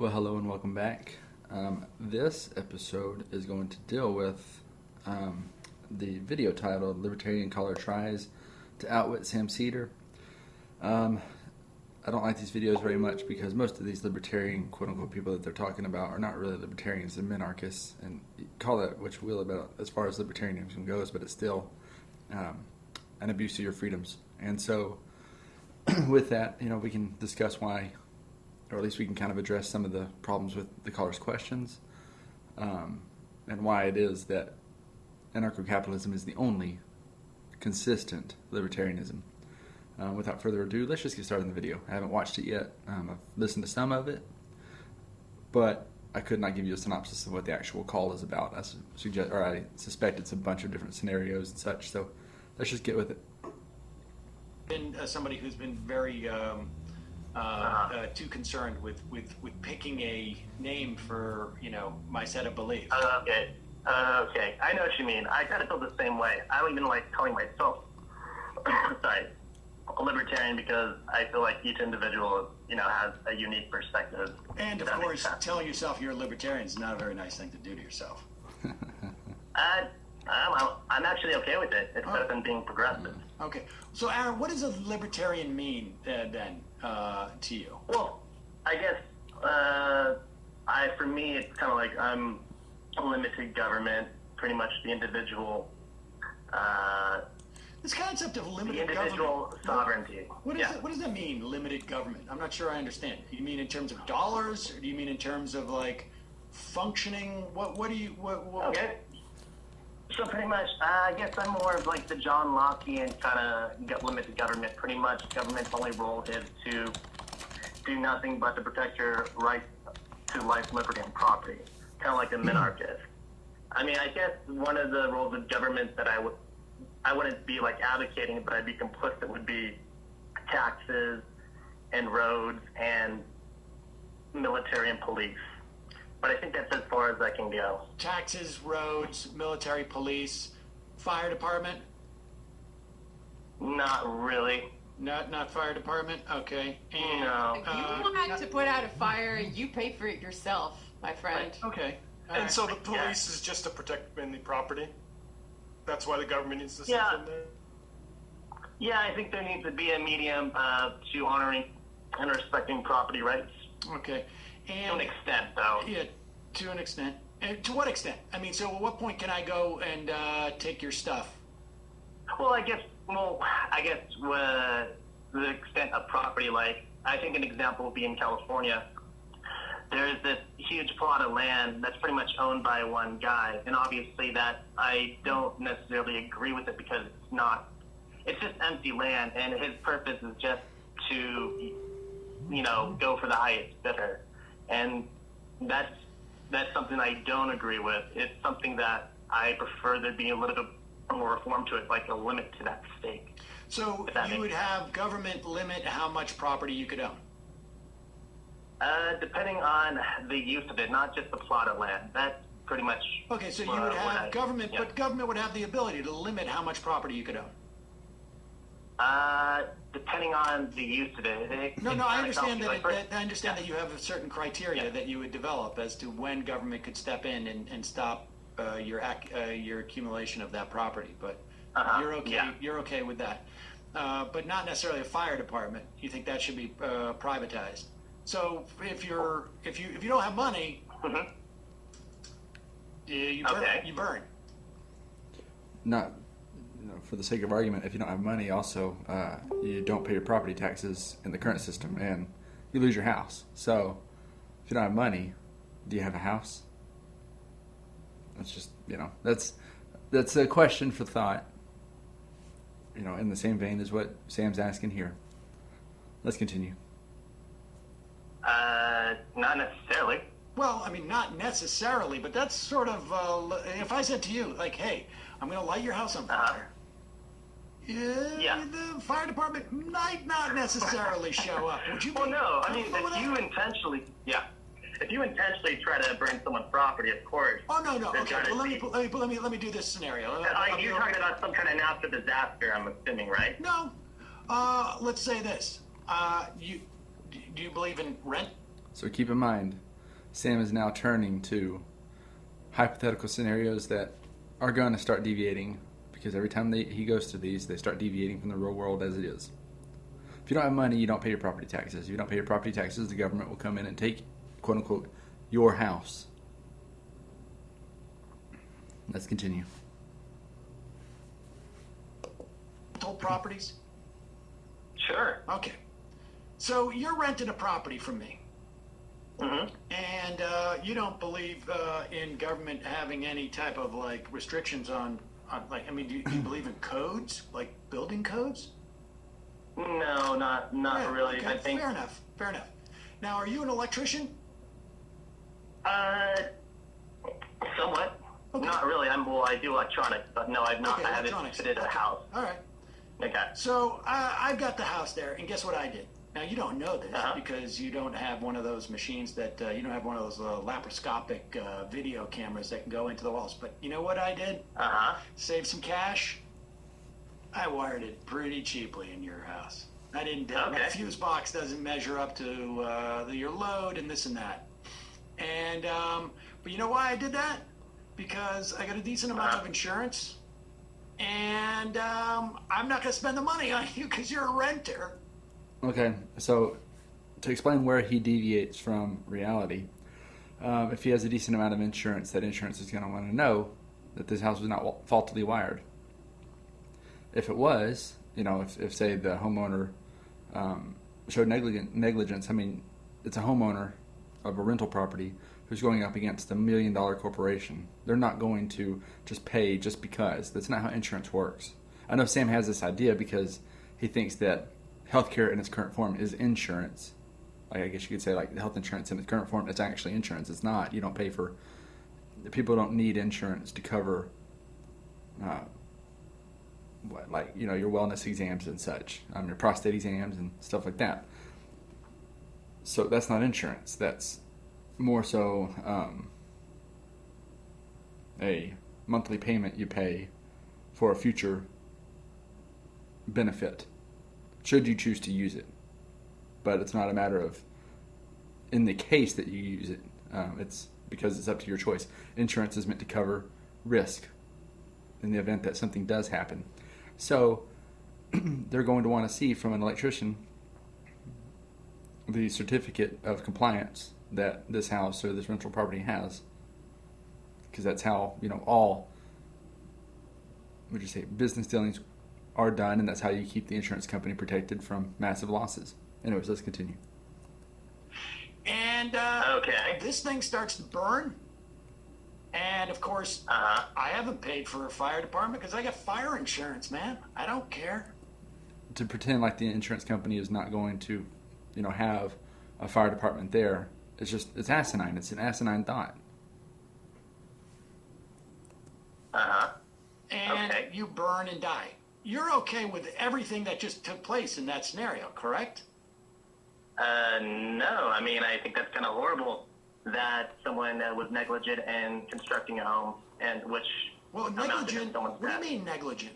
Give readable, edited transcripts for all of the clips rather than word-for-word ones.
Well, hello and welcome back. This episode is going to deal with the video titled Libertarian Caller Tries to Outwit Sam Seder. I don't like these videos very much because most of these libertarian, quote-unquote, people that they're talking about are not really libertarians, they're minarchists, and call that what you will about as far as libertarianism goes, but it's still an abuse of your freedoms. And so with that, we can discuss why, or at least we can kind of address some of the problems with the caller's questions, and why it is that anarcho-capitalism is the only consistent libertarianism. Without further ado, let's just get started in the video. I haven't watched it yet. I've listened to some of it, but I could not give you a synopsis of what the actual call is about. I suspect it's a bunch of different scenarios and such, so let's just get with it. Been somebody who's been very too concerned with picking a name for my set of beliefs. Okay. I know what you mean. I kind of feel the same way. I don't even like calling myself a libertarian because I feel like each individual has a unique perspective. And of course, telling yourself you're a libertarian is not a very nice thing to do to yourself. I'm actually okay with it. It's better than being progressive. Okay. So, Aaron, what does a libertarian mean then to you? Well, I guess for me, it's kind of like I'm limited government, pretty much the individual. This concept of limited the individual government. sovereignty. What does that mean, limited government? I'm not sure I understand. Do you mean in terms of dollars, or do you mean in terms of like functioning? What do you? Okay. So pretty much, I guess I'm more of like the John Lockean kind of limited government. Pretty much, government's only role is to do nothing but to protect your right to life, liberty, and property. Kind of like a minarchist. I mean, I guess one of the roles of government that I wouldn't be like advocating, but I'd be complicit would be taxes and roads and military and police. But I think that's as far as I can go. Taxes, roads, military, police, fire department? Not really. Not fire department? Okay. And, no. If you want to put out a fire, you pay for it yourself, my friend. Okay. And so the police is just to protect mainly property? That's why the government needs to step in there? Yeah, I think there needs to be a medium to honoring and respecting property rights. Okay. And, to an extent, though. Yeah, to an extent. And to what extent? I mean, so at what point can I go and take your stuff? Well, I guess the extent of property, like, I think an example would be in California. There's this huge plot of land that's pretty much owned by one guy, and obviously that I don't necessarily agree with it because it's just empty land, and his purpose is just to, go for the highest bidder. And that's something I don't agree with. It's something that I prefer there be a little bit more reform to it, like a limit to that stake. So you would have government limit how much property you could own? Depending on the use of it, not just the plot of land. That's pretty much... Okay, so you would have government, but government would have the ability to limit how much property you could own? Depending on the use of it. I understand that you have a certain criteria that you would develop as to when government could step in and stop your accumulation of that property. But you're okay. Yeah. You're okay with that, but not necessarily a fire department. You think that should be privatized. So if you don't have money, you burn. Not, for the sake of argument, if you don't have money, also you don't pay your property taxes in the current system, and you lose your house. So if you don't have money, do you have a house? That's just that's a question for thought. In the same vein as what Sam's asking here. Let's continue. Not necessarily. Well, I mean, not necessarily, but that's sort of, if I said to you, like, hey, I'm going to light your house on fire. The fire department might not necessarily show up. Would you? Well, no. I mean, if you intentionally try to burn someone's property, of course. Oh no. Okay. Well, let me do this scenario. You're talking about some kind of natural disaster, I'm assuming, right? No. Let's say this. Do you believe in rent? So keep in mind, Sam is now turning to hypothetical scenarios that are going to start deviating, because every time he goes to these, they start deviating from the real world as it is. If you don't have money, you don't pay your property taxes. If you don't pay your property taxes, the government will come in and take, quote unquote, your house. Let's continue. Rental properties? Sure. Okay. So you're renting a property from me. Mm-hmm. And you don't believe in government having any type of like restrictions on like, I mean, do you believe in codes, like building codes? No, not Yeah, really. okay, I think. Fair enough. Now, are you an electrician? Somewhat. Okay. Not really. I do electronics, but no, I've not. Okay, I haven't electronics. fitted a Okay. house. All right. Okay. So I've got the house there, and guess what I did? Now you don't know this Uh-huh. because you don't have one of those machines that you don't have one of those laparoscopic video cameras that can go into the walls. But you know what I did? Save some cash. I wired it pretty cheaply in your house. I didn't. My Okay. fuse box doesn't measure up to your load and this and that. And but you know why I did that? Because I got a decent amount of insurance, and I'm not going to spend the money on you because you're a renter. Okay, so to explain where he deviates from reality, if he has a decent amount of insurance, that insurance is going to want to know that this house was not faultily wired. If it was, if say the homeowner showed negligence, I mean, it's a homeowner of a rental property who's going up against $1 million corporation. They're not going to just pay just because. That's not how insurance works. I know Sam has this idea because he thinks that healthcare in its current form is insurance. Like, I guess you could say, like, health insurance in its current form, it's actually insurance. It's not. You don't pay for... People don't need insurance to cover, your wellness exams and such, your prostate exams and stuff like that. So that's not insurance. That's more so a monthly payment you pay for a future benefit, should you choose to use it. But it's not a matter of, in the case that you use it, it's because it's up to your choice. Insurance is meant to cover risk in the event that something does happen. So they're going to want to see from an electrician the certificate of compliance that this house or this rental property has, because that's how all business dealings are done, and that's how you keep the insurance company protected from massive losses. Anyways, let's continue. And Okay. this thing starts to burn. And of course, I haven't paid for a fire department because I got fire insurance, man. I don't care. To pretend like the insurance company is not going to, have a fire department there, it's asinine. It's an asinine thought. And Okay. you burn and die. You're okay with everything that just took place in that scenario, correct? No. I mean, I think that's kind of horrible that someone was negligent in constructing a home, and which Well, amounted to negligent. someone's What do you death. mean negligent?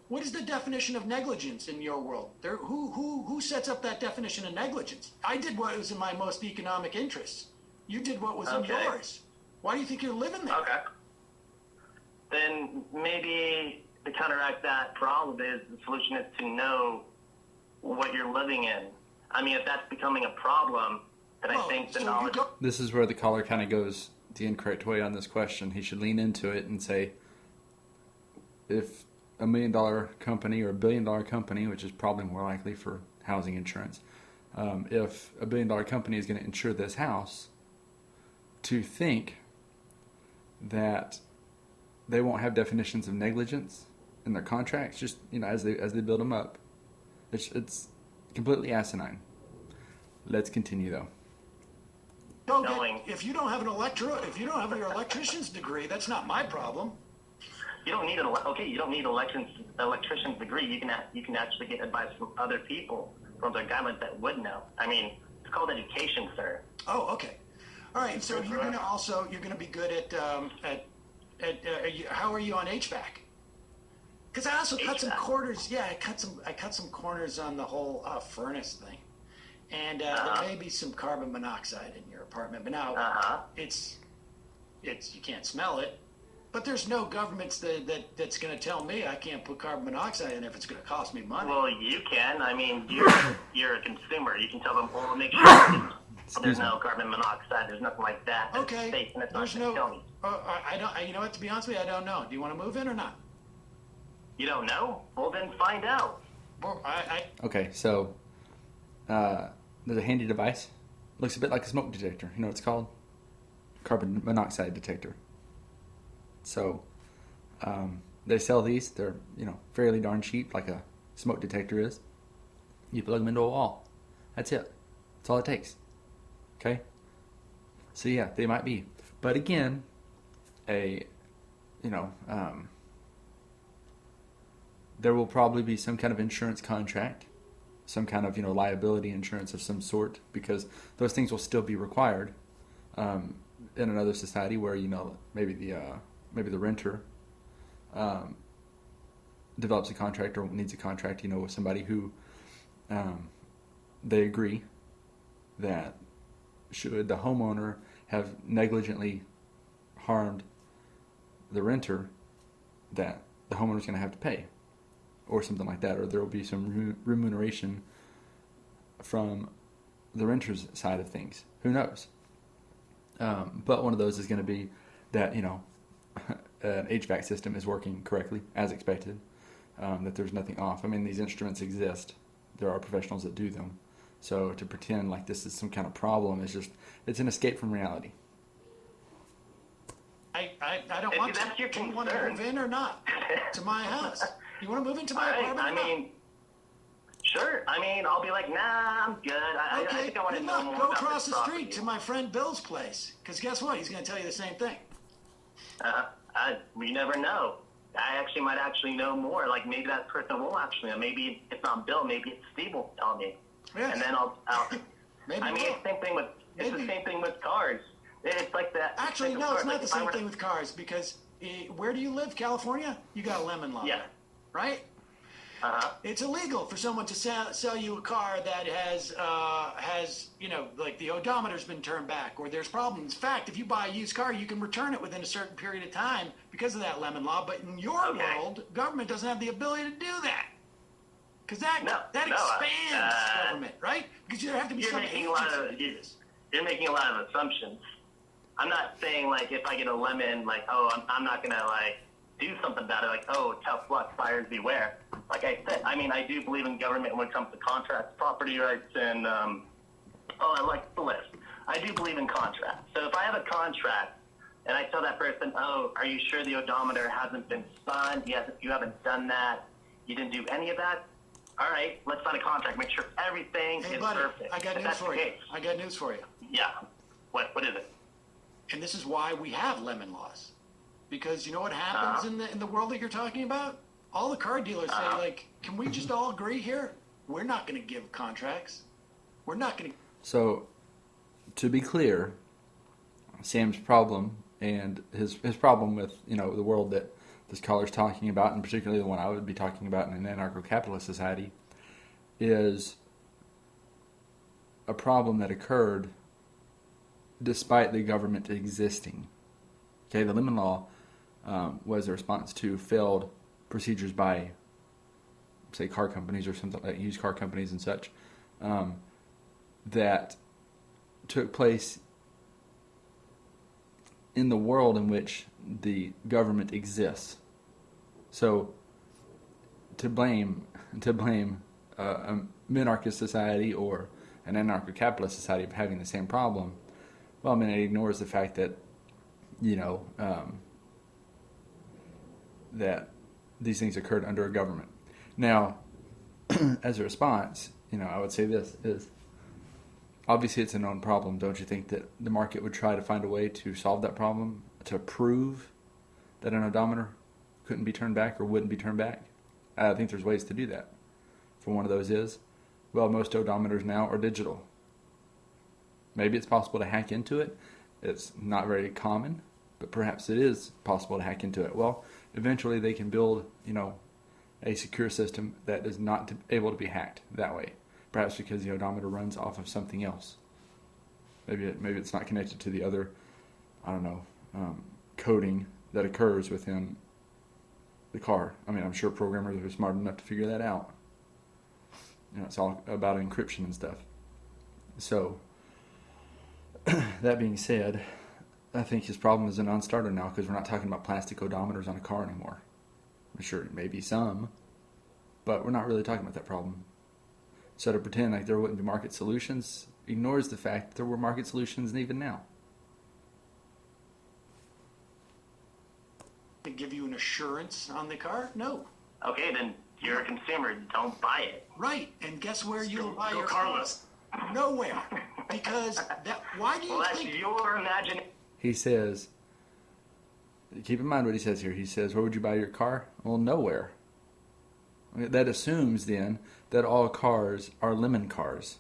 What is the definition of negligence in your world? Who sets up that definition of negligence? I did what was in my most economic interests. You did what was in Okay. yours. Why do you think you're living there? Okay. Then maybe to counteract that problem is the solution is to know what you're living in. I mean, if that's becoming a problem, then I Oh, think the so knowledge. you don't. This is where the caller kind of goes the incorrect way on this question. He should lean into it and say, if $1 million company or $1 billion company, which is probably more likely for housing insurance, if $1 billion company is going to insure this house, to think that they won't have definitions of negligence in their contracts, just as they build them up, it's completely asinine. Let's continue though. If you don't have your electrician's degree, that's not my problem. You don't need you don't need electrician's degree. You can actually get advice from other people, from their guidelines that would know. I mean, it's called education, sir. Oh, okay. All right. So you're gonna be good at how are you on HVAC? Because I also cut some HVAC? corners. Yeah, I cut some corners on the whole furnace thing. and there may be some carbon monoxide in your apartment. But now it's you can't smell it. But there's no governments that's going to tell me I can't put carbon monoxide in if it's going to cost me money. Well, you can. I mean, you're a consumer. You can tell them, well, make sure there's no carbon monoxide. There's nothing like that. Okay. Safe, and it's There's not no. me. I don't. You know what? To be honest with you, I don't know. Do you want to move in or not? You don't know? Well, then find out. Well, Okay, so there's a handy device. Looks a bit like a smoke detector. You know what it's called? Carbon monoxide detector. So they sell these. They're fairly darn cheap, like a smoke detector is. You plug them into a wall. That's it. That's all it takes. Okay. So yeah, they might be, but again, there will probably be some kind of insurance contract, some kind of liability insurance of some sort, because those things will still be required in another society where maybe the renter develops a contract or needs a contract with somebody who they agree that should the homeowner have negligently harmed the renter, that the homeowner's going to have to pay or something like that, or there will be some remuneration from the renter's side of things. Who knows? But one of those is going to be that an HVAC system is working correctly as expected, that there's nothing off. I mean, these instruments exist. There are professionals that do them. So to pretend like this is some kind of problem is it's an escape from reality. I don't want to. That's your Do you concern. want to move in or not to my house? You want to move into my apartment? I or not? mean, sure. I mean, I'll be like, nah, I'm good. I think I want to know more go about across this the property. street to my friend Bill's place. Because guess what? He's going to tell you the same thing. We never know. I might know more. Like maybe that person will actually know. Maybe it's not Bill. Maybe it's Steve will tell me. Yes. And then I'll Maybe I mean, Will. it's the same thing with cars. It's like that. Actually, no, it's not the same thing with cars, because where do you live? California? You got a lemon law. Yeah. Right? It's illegal for someone to sell you a car that has like the odometer's been turned back or there's problems. In fact, if you buy a used car, you can return it within a certain period of time because of that lemon law. But in your world, government doesn't have the ability to do that. Because that expands government, right? Because there have to be some agency to do this. You're making a lot of assumptions. I'm not saying like if I get a lemon, like I'm not gonna like do something about it, like tough luck, buyers beware. Like I said, I mean I do believe in government when it comes to contracts, property rights, and I like the list. I do believe in contracts. So if I have a contract and I tell that person, are you sure the odometer hasn't been signed? Yes, if you haven't done that, you didn't do any of that. All right, let's sign a contract. Make sure everything is buddy, perfect. I got news for you. I got news for you. Yeah. What is it? And this is why we have lemon laws. Because you know what happens in the world that you're talking about? All the car dealers say, like, can we just all agree here? We're not going to give contracts. We're not going to. So, to be clear, Sam's problem and his problem with the world that this caller's talking about, and particularly the one I would be talking about in an anarcho-capitalist society, is a problem that occurred despite the government existing. Okay, the lemon law was a response to failed procedures by, say, car companies or something like used car companies and such, that took place in the world in which the government exists. So, to blame a minarchist society or an anarcho-capitalist society of having the same problem, well, I mean, it ignores the fact that that these things occurred under a government. Now, as a response, I would say this is, obviously it's a known problem. Don't you think that the market would try to find a way to solve that problem, to prove that an odometer couldn't be turned back or wouldn't be turned back? I think there's ways to do that. For one of those is, well, most odometers now are digital. Maybe it's possible to hack into it. It's not very common, but perhaps it is possible to hack into it. Well, eventually they can build, a secure system that is not able to be hacked that way. perhaps because the odometer runs off of something else. Maybe it's not connected to the other, I don't know, coding that occurs within the car. I mean, I'm sure programmers are smart enough to figure that out. It's all about encryption and stuff. So, that being said, I think his problem is a non-starter now because we're not talking about plastic odometers on a car anymore. I'm sure maybe some, but we're not really talking about that problem. So to pretend like there wouldn't be market solutions ignores the fact that there were market solutions even now. To give you an assurance on the car? No. Okay, then you're a consumer. Don't buy it. Right, and guess where you'll buy Go your car? carless. Nowhere. Because why do you Well, that's think... your imagination. He says, keep in mind what he says here. He says, where would you buy your car? Well, nowhere. That assumes then that all cars are lemon cars.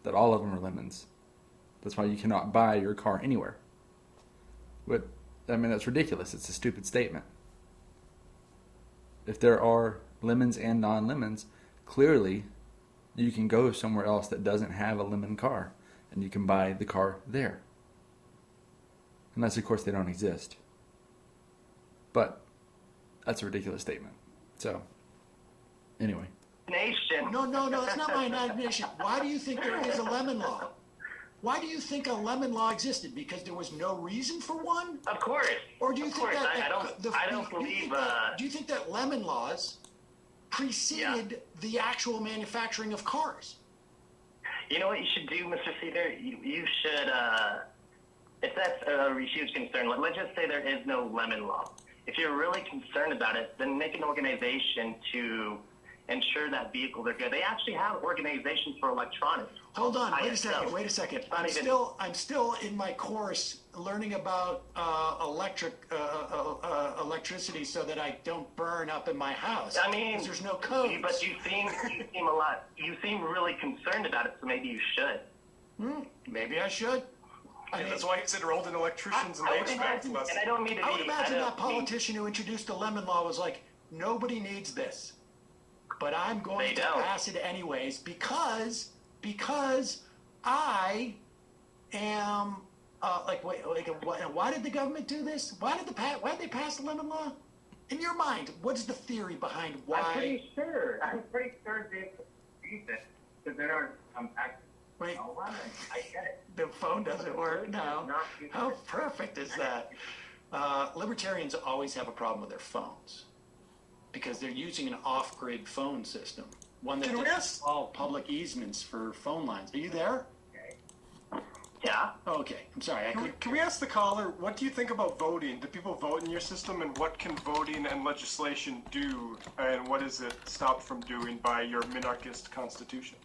That all of them are lemons. That's why you cannot buy your car anywhere. But, I mean, that's ridiculous. It's a stupid statement. If there are lemons and non-lemons, clearly you can go somewhere else that doesn't have a lemon car, and you can buy the car there. Unless, of course, they don't exist. But that's a ridiculous statement. So, anyway. Nation. No, it's not my imagination. Why do you think there is a lemon law? Why do you think a lemon law existed? Because there was no reason for one? Of course. Or do you Of think course. that... I don't believe... Do you think that lemon laws preceded the actual manufacturing of cars? You know what you should do, Mr. Cedar? You should, if that's a huge concern, let's just say there is no lemon law. If you're really concerned about it, then make an organization to ensure that vehicles are good. They actually have organizations for electronics. Hold on, wait a second. I'm still in my course learning about electricity so that I don't burn up in my house. I mean, 'cause there's no codes. But you seem really concerned about it, so maybe you should. Maybe I should. I mean, That's why you said enrolled in electricians and I they would expect imagine, less. and I don't mean to be... I would imagine that politician who introduced the lemon law was like, nobody needs this, but I'm going to pass it anyways because I am why did the government do this? Why did they pass the lemon law? In your mind, what is the theory behind why? I'm pretty sure they believe it, because there are Wait, I get it. the phone doesn't work now. How perfect is that? Libertarians always have a problem with their phones because they're using an off-grid phone system, one that doesn't all public easements for phone lines. Are you there? Yeah. Okay, I'm sorry. Can we ask the caller, what do you think about voting? Do people vote in your system, and what can voting and legislation do, and what is it stopped from doing by your minarchist constitution?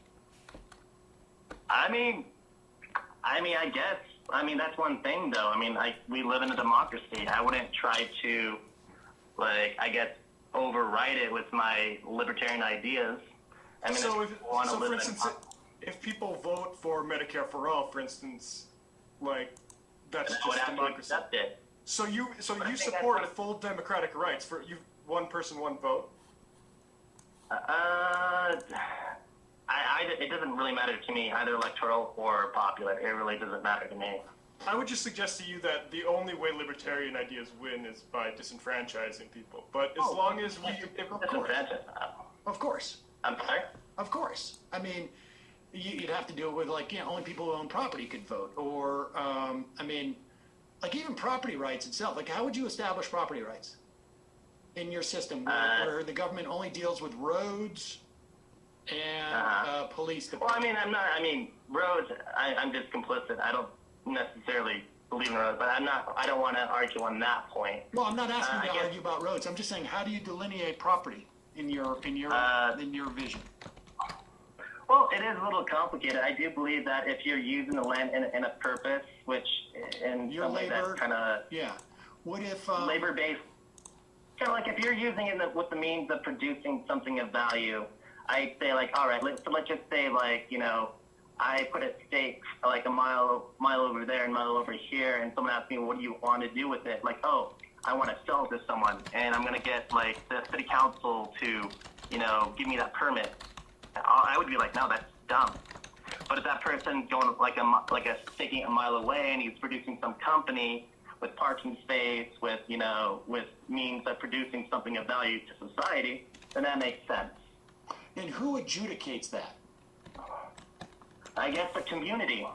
I mean, I guess. I mean, that's one thing, though. I mean, we live in a democracy. I wouldn't try to, overwrite it with my libertarian ideas. I mean, So, for instance, if people vote for Medicare for all, for instance, that's I would just have to democracy. accept it. So you think support that's full democratic rights for you, one person, one vote? It doesn't really matter to me, either electoral or popular. It really doesn't matter to me. I would just suggest to you that the only way libertarian ideas win is by disenfranchising people. But as long as we... Of course. I'm sorry? Of course. I mean, you'd have to do it with, only people who own property could vote. Or, even property rights itself. How would you establish property rights in your system where the government only deals with roads and police department? Well, roads, I'm just complicit. I don't necessarily believe in roads, but I don't want to argue on that point. Well, I'm not asking you to argue about roads. I'm just saying, how do you delineate property in your vision? Well, it is a little complicated. I do believe that if you're using the land in a purpose, which in Your some way labor, that's kind of What if labor-based, kind of like if you're using it with the means of producing something of value, I'd say all right, let's just say I put a stake a mile over there and mile over here, and someone asks me, what do you want to do with it? I want to sell it to someone, and I'm going to get the city council to, give me that permit. I would be like, no, that's dumb. But if that person going taking a mile away and he's producing some company with parking space, with means of producing something of value to society, then that makes sense. And who adjudicates that? I guess the community.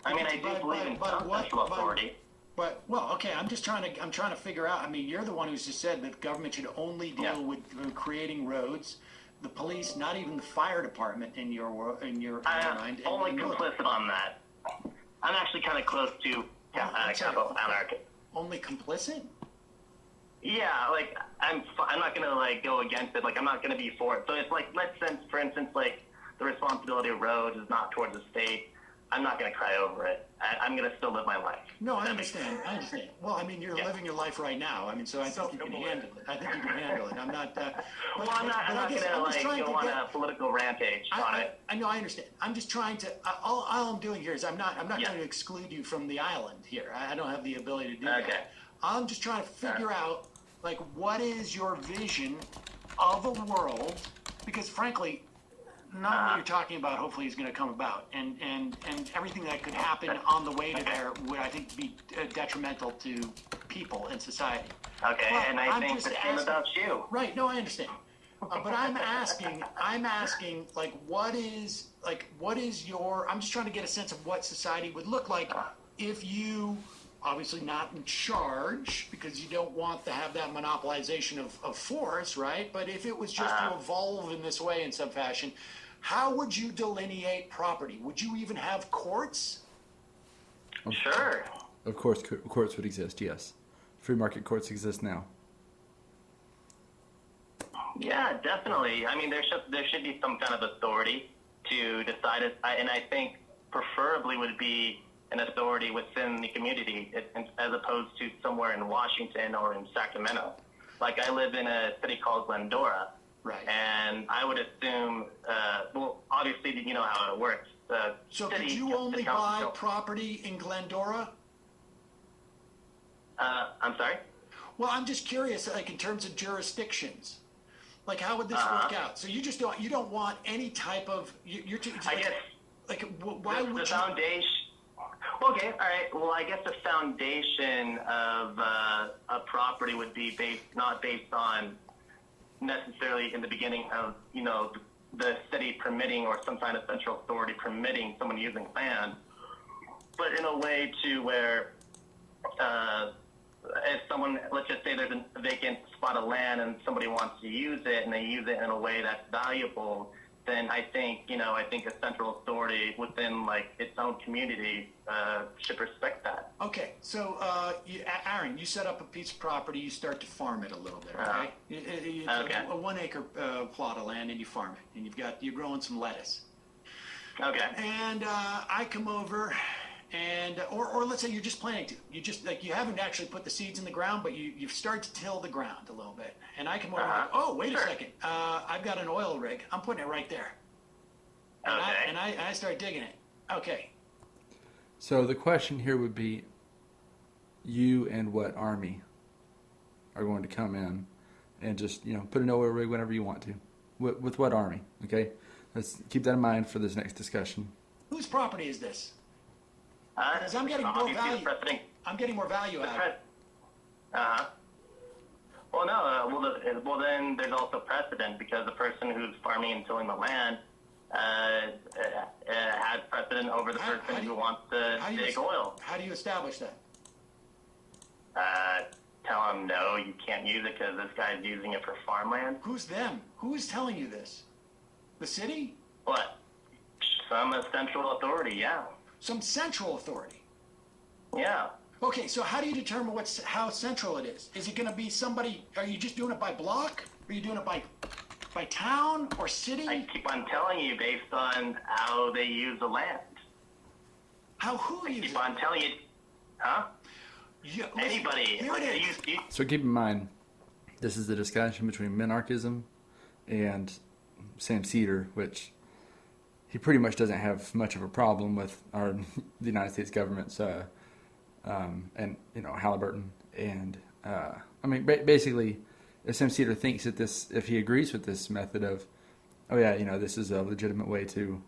I mean, I do believe in some central authority. But okay, I'm trying to figure out. I mean, you're the one who's just said that the government should only deal with creating roads. The police, not even the fire department, in your mind. I'm only complicit on that. I'm actually kind of close to anarchy. Only complicit? Yeah, like I'm not gonna go against it. Like I'm not gonna be for it. So it's like, for instance, the responsibility of roads is not towards the state. I'm not going to cry over it. I'm going to still live my life. No, I understand. Well, I mean, you're living your life right now. I mean, so I think you can handle it. I'm not. I'm not going to go on a political rampage on it. I know. I understand. I'm just trying to. All I'm doing here is I'm not going to exclude you from the island here. I don't have the ability to do that. I'm just trying to figure out what is your vision of a world, because frankly, none of what you're talking about hopefully is going to come about, and everything that could happen on the way to there would, I think, be detrimental to people and society. Okay, but and I think the same about you. Right? No, I understand. But I'm asking, what is your? I'm just trying to get a sense of what society would look like if you, obviously not in charge, because you don't want to have that monopolization of force, right? But if it was just to evolve in this way in some fashion, how would you delineate property? Would you even have courts? Sure. Of course, courts would exist, yes. Free market courts exist now. Yeah, definitely. I mean, there should be some kind of authority to decide it, and I think preferably would be an authority within the community as opposed to somewhere in Washington or in Sacramento. Like, I live in a city called Glendora. Right. And I would assume, obviously, you know how it works. So could you only buy property in Glendora? I'm sorry? Well, I'm just curious, in terms of jurisdictions. How would this work out? So you don't want any type of, I guess, why would the foundation, okay, all right, well, I guess the foundation of a property would be not based on necessarily in the beginning of, the city permitting or some kind of central authority permitting someone using land, but in a way to where if someone, let's just say there's a vacant spot of land and somebody wants to use it and they use it in a way that's valuable, then I think a central authority within its own community should respect that. Okay, so Aaron, you set up a piece of property, you start to farm it a little bit, okay? Okay. A 1 acre plot of land, and you farm it, and you're growing some lettuce. Okay. And I come over, and or let's say you're just planting to. You just you haven't actually put the seeds in the ground, but you start to till the ground a little bit. And I come over and oh, wait a second, I've got an oil rig. I'm putting it right there. And I start digging it. Okay. So the question here would be, you and what army are going to come in and just put an oil rig whenever you want to? With what army? Okay, let's keep that in mind for this next discussion. Whose property is this? Because I'm getting more value. I'm getting more value out of it. Well, no. Well, then there's also precedent, because the person who's farming and tilling the land has precedent over the person who wants to dig oil. How do you establish that? Tell them, no, you can't use it because this guy's using it for farmland. Who's them? Who is telling you this? The city? What? Some central authority, yeah. Some central authority? Yeah. Okay, so how do you determine how central it is? Is it going to be somebody? Are you just doing it by block? Are you doing it by town or city? I keep on telling you based on how they use the land. Who uses it? I keep on telling you, huh? Yeah, anybody. So keep in mind, this is the discussion between minarchism and Sam Seder, which he pretty much doesn't have much of a problem with the United States government's and Halliburton, and basically, if Sam Seder thinks that if he agrees with this method of oh yeah, this is a legitimate way to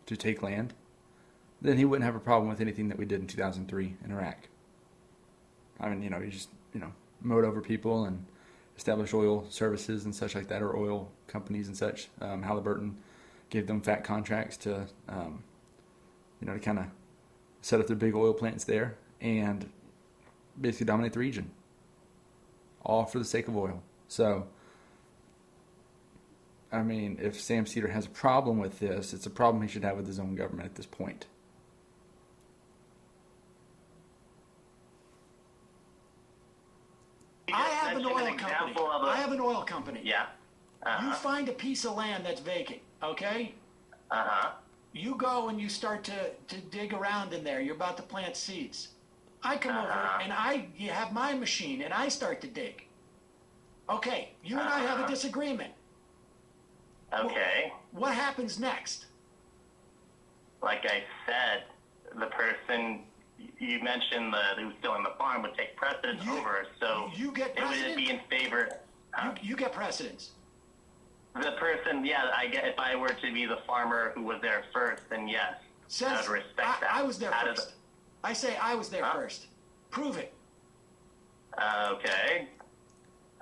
take land, then he wouldn't have a problem with anything that we did in 2003 in Iraq. I mean, you just, mowed over people and established oil services and such like that, or oil companies and such. Halliburton gave them fat contracts to, to kind of set up their big oil plants there and basically dominate the region, all for the sake of oil. So, I mean, if Sam Seder has a problem with this, it's a problem he should have with his own government at this point. I have an oil company. Yeah. You find a piece of land that's vacant, okay? You go and you start to dig around in there. You're about to plant seeds. I come over and you have my machine and I start to dig. Okay, you and I have a disagreement. Okay. What happens next? Like I said, the person you mentioned who's still in the farm would take precedence over. So you get precedence? It would be in favor. You get precedence. The person, I get. If I were to be the farmer who was there first, then yes, I would respect that. I was there first. I say I was there first. Prove it. Okay.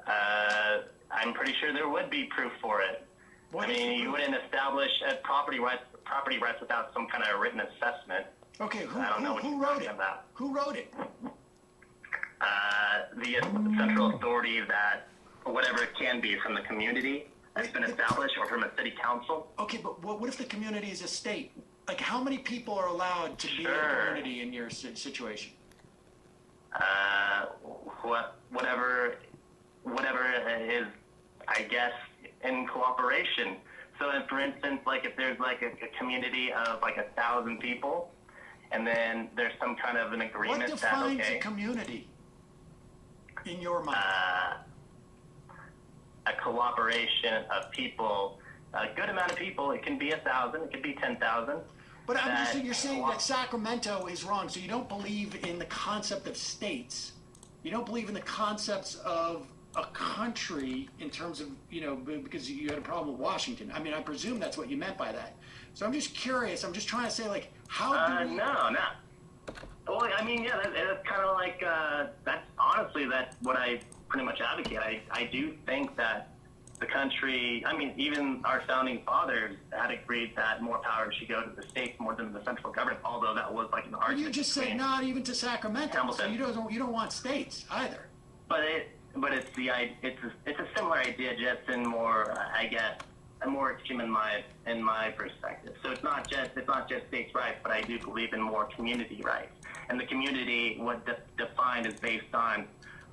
I'm pretty sure there would be proof for it. You wouldn't establish property rights without some kind of written assessment. Okay, I don't know who wrote it? Who wrote it? The central authority that, whatever it can be, from the community that's been established, or from a city council. Okay, but what if the community is a state? Like, how many people are allowed to be in a community in your situation? Whatever is, I guess, in cooperation. So, for instance, like if there's like a community of like 1,000 people, and then there's some kind of an agreement what defines a community in your mind? A cooperation of people, a good amount of people. It can be 1,000, it could be 10,000. But you're saying that Sacramento is wrong, so you don't believe in the concept of states. You don't believe in the concepts of a country in terms of, because you had a problem with Washington. I mean, I presume that's what you meant by that. So I'm just curious. I'm just trying to say, like, how do we... No. Well, I mean, yeah, it's kind of like, that's what I pretty much advocate. I do think that the country, I mean, even our founding fathers had agreed that more power should go to the states more than the central government, although that was like an argument. You just said not even to Sacramento, Hamilton. So you don't want states either. But it's a similar idea, just in more, I guess, more extreme in my perspective. So it's not just states' rights, but I do believe in more community rights. And the community, what defined is based on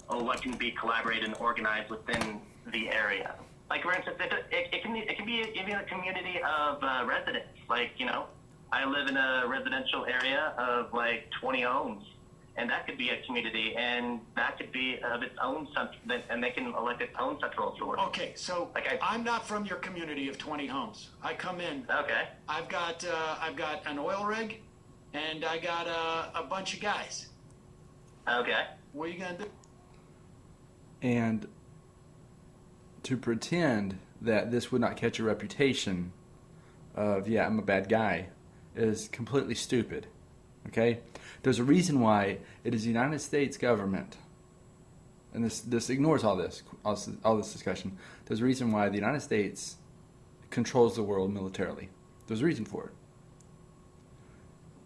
what can be collaborated and organized within the area. Like, for instance, it can be even a community of residents. Like, I live in a residential area of like 20 homes, and that could be a community, and that could be of its own, and they can elect its own central authority. Okay, so I'm not from your community of 20 homes. I come in. Okay. I've got an oil rig, and I got a bunch of guys. Okay. What are you gonna do? And to pretend that this would not catch a reputation of, I'm a bad guy, is completely stupid. Okay? There's a reason why it is the United States government, and this ignores all this discussion. There's a reason why the United States controls the world militarily. There's a reason for it.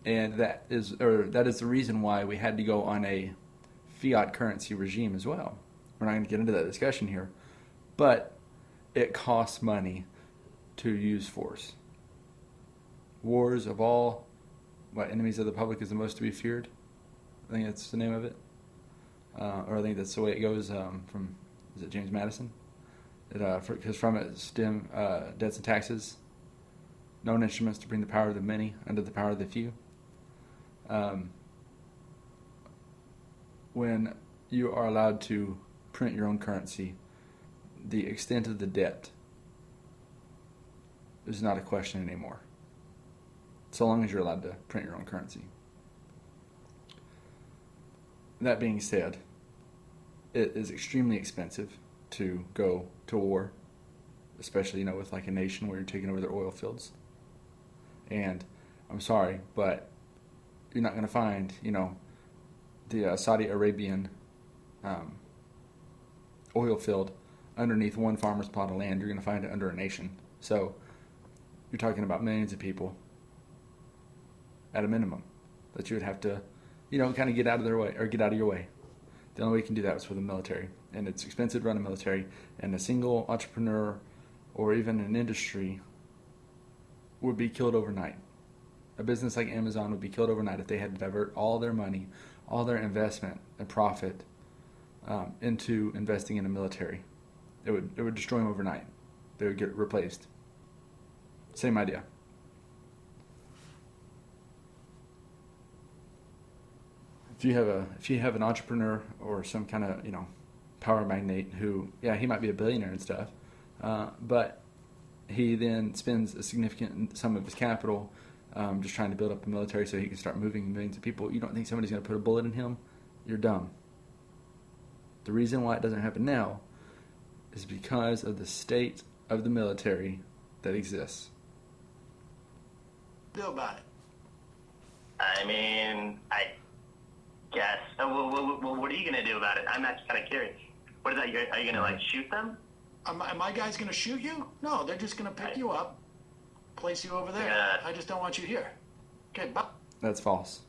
And that is the reason why we had to go on a fiat currency regime as well. We're not going to get into that discussion here. But it costs money to use force. Wars of all, enemies of the public is the most to be feared? I think that's the name of it. Or I think that's the way it goes from, is it James Madison? Because from it stem debts and taxes, known instruments to bring the power of the many under the power of the few. When you are allowed to print your own currency, the extent of the debt is not a question anymore, so long as you're allowed to print your own currency. That being said, it is extremely expensive to go to war. especially, you know, with like a nation where you're taking over their oil fields. And I'm sorry, but you're not going to find, you know, the Saudi Arabian oil field underneath one farmer's plot of land. You're going to find it under a nation. So you're talking about millions of people at a minimum that you would have to, you know, kind of get out of their way or get out of your way. The only way you can do that is with the military. And it's expensive to run a military. And a single entrepreneur or even an industry would be killed overnight. A business like Amazon would be killed overnight if they had to divert all their money, all their investment and profit into investing in a military. It would destroy them overnight. They would get replaced. Same idea. If you have an entrepreneur or some kind of, you know, power magnate who, yeah, he might be a billionaire and stuff, but he then spends a significant sum of his capital just trying to build up a military so he can start moving millions of people. You don't think somebody's going to put a bullet in him? You're dumb. The reason why it doesn't happen now is because of the state of the military that exists. Do about it. I mean, I guess. Well, what are you going to do about it? I'm actually kind of curious. What is that? Are you going to, like, shoot them? Are my guys going to shoot you? No, they're just going to pick you up, place you over there. Yeah. I just don't want you here. Okay, bye. That's false.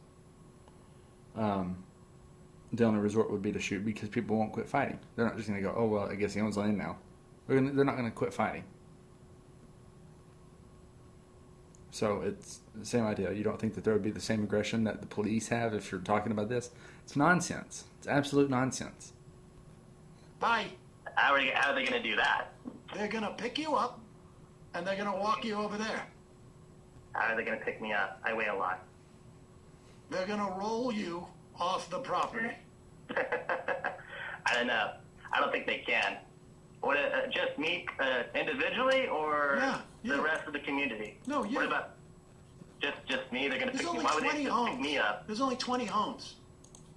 The only resort would be to shoot because people won't quit fighting. They're not just going to go, oh, well, I guess he owns land now. They're not going to quit fighting. So it's the same idea. You don't think that there would be the same aggression that the police have if you're talking about this? It's nonsense. It's absolute nonsense. Bye. How are they going to do that? They're going to pick you up, and they're going to walk you over there. How are they going to pick me up? I weigh a lot. They're going to roll you off the property. I don't know. I don't think they can. What? Just me individually, or the rest of the community? No, you. What about just me? They're going to There's pick me. only Why would 20 they just homes. pick me up? There's only 20 homes.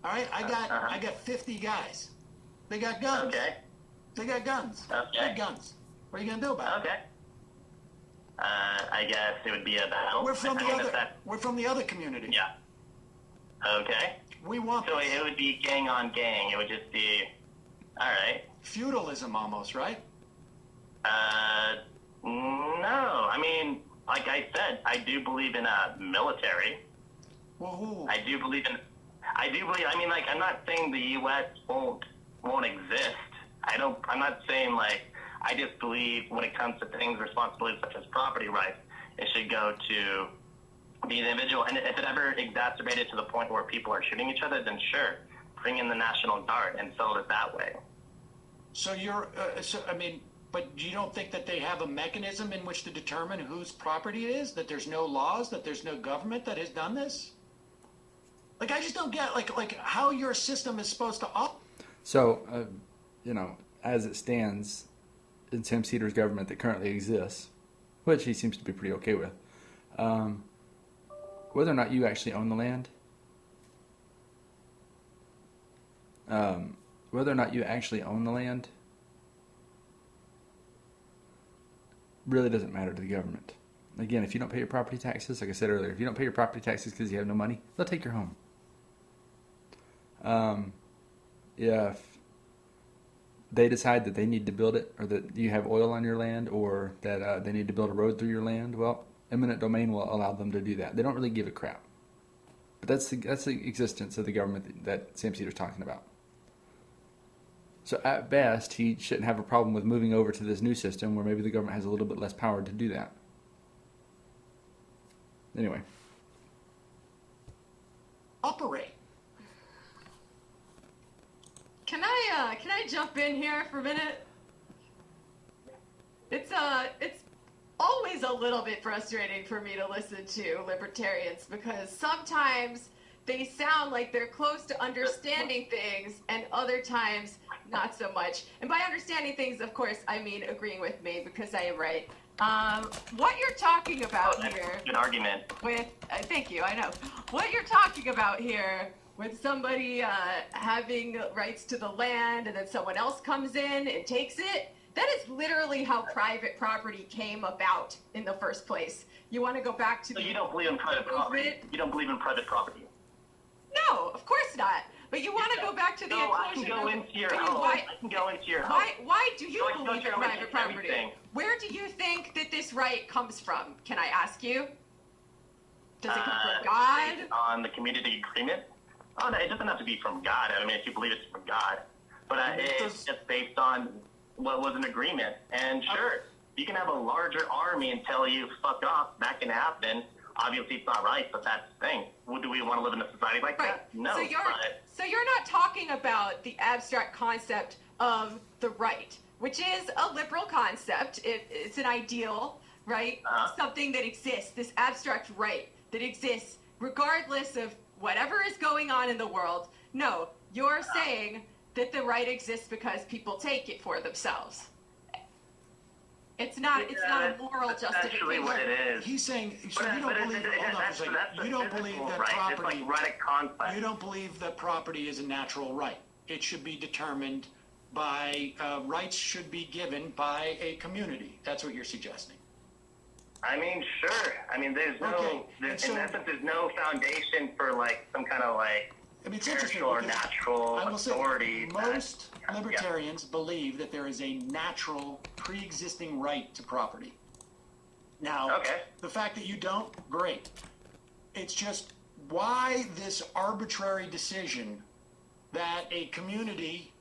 All right, I got 50 guys. They got guns. Okay. They got guns. Okay. Big guns. What are you gonna do about it? Okay. I guess it would be a battle. We're from I the mean, other. We're from the other community. Yeah. Okay. We want So this. it would be gang on gang. It would just be, all right. Feudalism, almost, right? No. I mean, like I said, I do believe in a military. Well, who? I do believe. I mean, like, I'm not saying the U.S. won't exist. I'm not saying, like, I just believe when it comes to things, responsibilities such as property rights, it should go to the individual. And if it ever exacerbated to the point where people are shooting each other, then sure, bring in the National Guard and settle it that way. So you're. But you don't think that they have a mechanism in which to determine whose property it is? That there's no laws? That there's no government that has done this? Like, I just don't get like how your system is supposed to operate. So, you know, as it stands in Sam Seder's government that currently exists, which he seems to be pretty okay with, whether or not you actually own the land, really doesn't matter to the government. Again, if you don't pay your property taxes, like I said earlier, if you don't pay your property taxes because you have no money, they'll take your home. If they decide that they need to build it, or that you have oil on your land, or that they need to build a road through your land, well, eminent domain will allow them to do that. They don't really give a crap. But that's the existence of the government that Sam Seder's talking about. So at best, he shouldn't have a problem with moving over to this new system where maybe the government has a little bit less power to do that. Anyway. Operate. Can I jump in here for a minute? It's always a little bit frustrating for me to listen to libertarians because sometimes they sound like they're close to understanding things and other times not so much. And by understanding things, of course, I mean agreeing with me because I am right. What you're talking about here... Good argument. Thank you, I know. What you're talking about here with somebody having rights to the land and then someone else comes in and takes it, That is literally how private property came about in the first place. You want to go back to So you don't believe in private property? You don't believe in private property? No, of course not. But you want to go back to the No, I inclusion can go of... into your home. I can go into your home. Why do you Don't believe in go private into property? everything. Where do you think that this right comes from? Can I ask you? Does it come from God? Based on the community agreement? Oh, no, it doesn't have to be from God. I mean, if you believe it's from God. But it's just based on what was an agreement. And sure, you can have a larger army and tell you, fuck off, that can happen. Obviously, it's not right, but that's the thing. Do we want to live in a society like that? No. So you're not talking about the abstract concept of the right, which is a liberal concept. It's an ideal, right? Something that exists, this abstract right that exists regardless of whatever is going on in the world. No, you're saying that the right exists because people take it for themselves. It's not a moral that's justification. actually what it is. He's saying, so you don't believe, hold on for a second. You don't believe that right. It's property, like right concept. you don't believe that property is a natural right. It should be determined by, rights should be given by a community. That's what you're suggesting. I mean, sure. I mean, there's no, Okay, in and so- essence, there's no foundation for like some kind of like I mean, it's interesting spiritual or because natural I will say authority. most libertarians believe that there is a natural, pre-existing right to property. Now, Okay. the fact that you don't, great. It's just why this arbitrary decision that a community,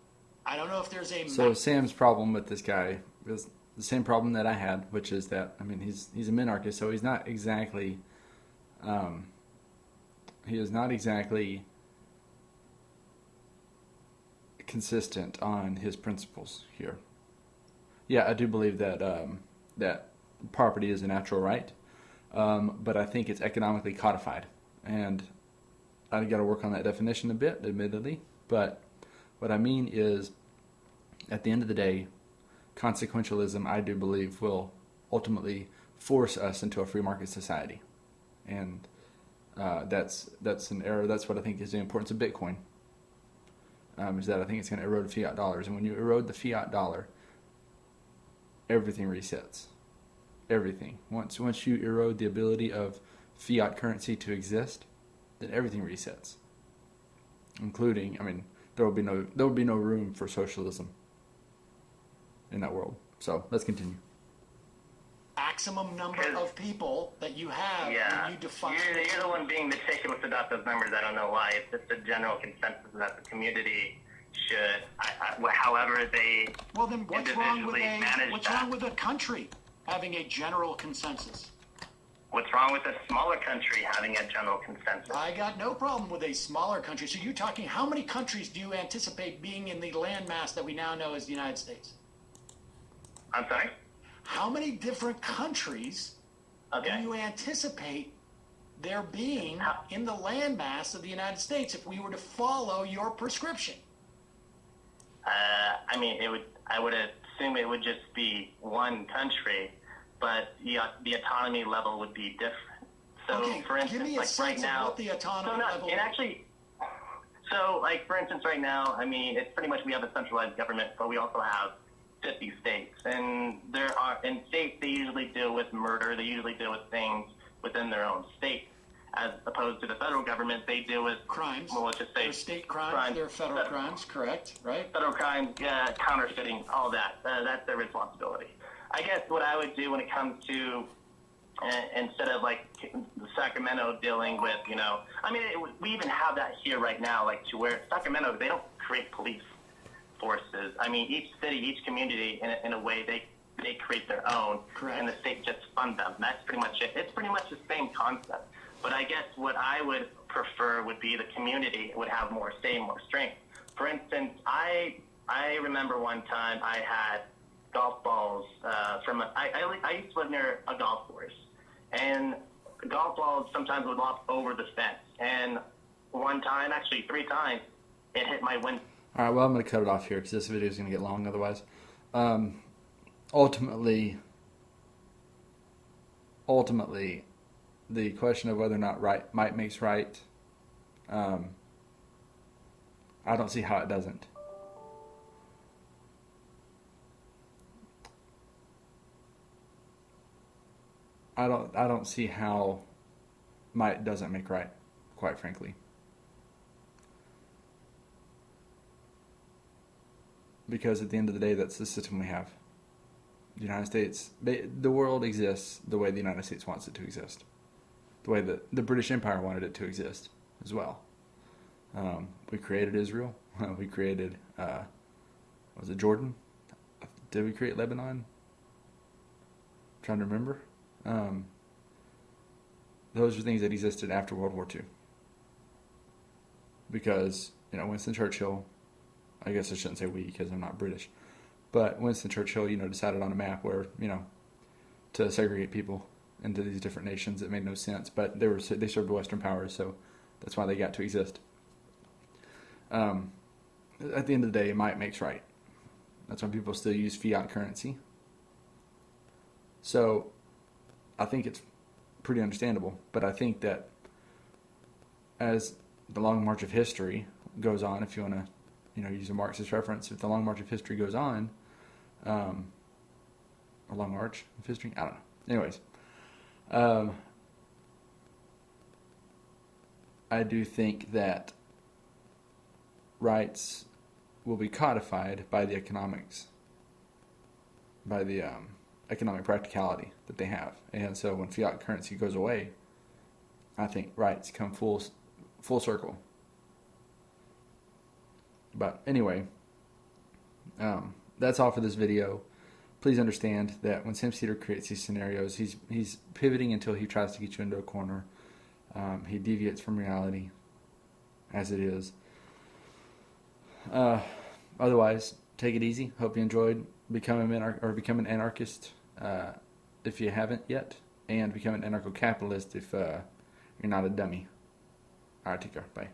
I don't know if there's a... So Sam's problem with this guy is the same problem that I had, which is that, I mean, he's a minarchist, so he's not exactly, he is not exactly consistent on his principles here. Yeah, I do believe that that property is a natural right, but I think it's economically codified, and I got to work on that definition a bit, admittedly. But what I mean is, at the end of the day, consequentialism, I do believe, will ultimately force us into a free market society, and that's an error. That's what I think is the importance of Bitcoin. Is that I think it's going to erode fiat dollars. And when you erode the fiat dollar, everything resets. Everything. Once you erode the ability of fiat currency to exist, then everything resets. Including, I mean, there will be no room for socialism in that world. So let's continue. maximum number of people that you have when you define... You're the one being meticulous about those numbers. I don't know why. It's just a general consensus that the community should, however they Well, then what's wrong with that. a country having a general consensus? What's wrong with a smaller country having a general consensus? I got no problem with a smaller country. So you're talking, how many countries do you anticipate being in the landmass that we now know as the United States? I'm sorry? How many different countries do you anticipate there being in the landmass of the United States if we were to follow your prescription? I mean, I would assume it would just be one country, but the autonomy level would be different. So, for instance, give me a like sense right now, of what the autonomy level is. So, like, for instance, right now, I mean, it's pretty much we have a centralized government, but we also have 50 states. And in states, they usually deal with murder. They usually deal with things within their own state. As opposed to the federal government, they deal with crimes. Well, let's just say There's state crimes, there are federal crimes, correct, right? Federal crimes, counterfeiting, all that. That's their responsibility. I guess what I would do when it comes to, instead of like Sacramento dealing with, I mean, we even have that here right now, like to where Sacramento, they don't create police forces. I mean, each city, each community, in a way, they create their own. Correct. And the state just fund them. That's pretty much it. It's pretty much the same concept. But I guess what I would prefer would be the community would have more say, more strength. For instance, I remember one time I had golf balls I used to live near a golf course, and golf balls sometimes would lop over the fence. And one time, actually 3 times, it hit my window. All right, well, I'm going to cut it off here because this video is going to get long otherwise. Ultimately, the question of whether or not might makes right, I don't see how it doesn't. I don't see how might doesn't make right, quite frankly. Because at the end of the day, that's the system we have. The United States, the world exists the way the United States wants it to exist. The way that the British Empire wanted it to exist as well. We created Israel. We created, was it Jordan? Did we create Lebanon? I'm trying to remember. Those are things that existed after World War II. Because, Winston Churchill, I guess I shouldn't say we because I'm not British, but Winston Churchill, decided on a map where, to segregate people into these different nations. It made no sense, but they served the Western powers, so that's why they got to exist. At the end of the day, might makes right. That's why people still use fiat currency. So I think it's pretty understandable, but I think that as the long march of history goes on, if you want to, use a Marxist reference, if the long march of history goes on, a long march of history, I don't know. Anyways, I do think that rights will be codified by the economics, by the economic practicality that they have. And so when fiat currency goes away, I think rights come full circle. But anyway, that's all for this video. Please understand that when Sam Seder creates these scenarios, he's pivoting until he tries to get you into a corner. He deviates from reality as it is. Otherwise, take it easy. Hope you enjoyed. Become an anarchist if you haven't yet, and become an anarcho-capitalist if you're not a dummy. All right, take care. Bye.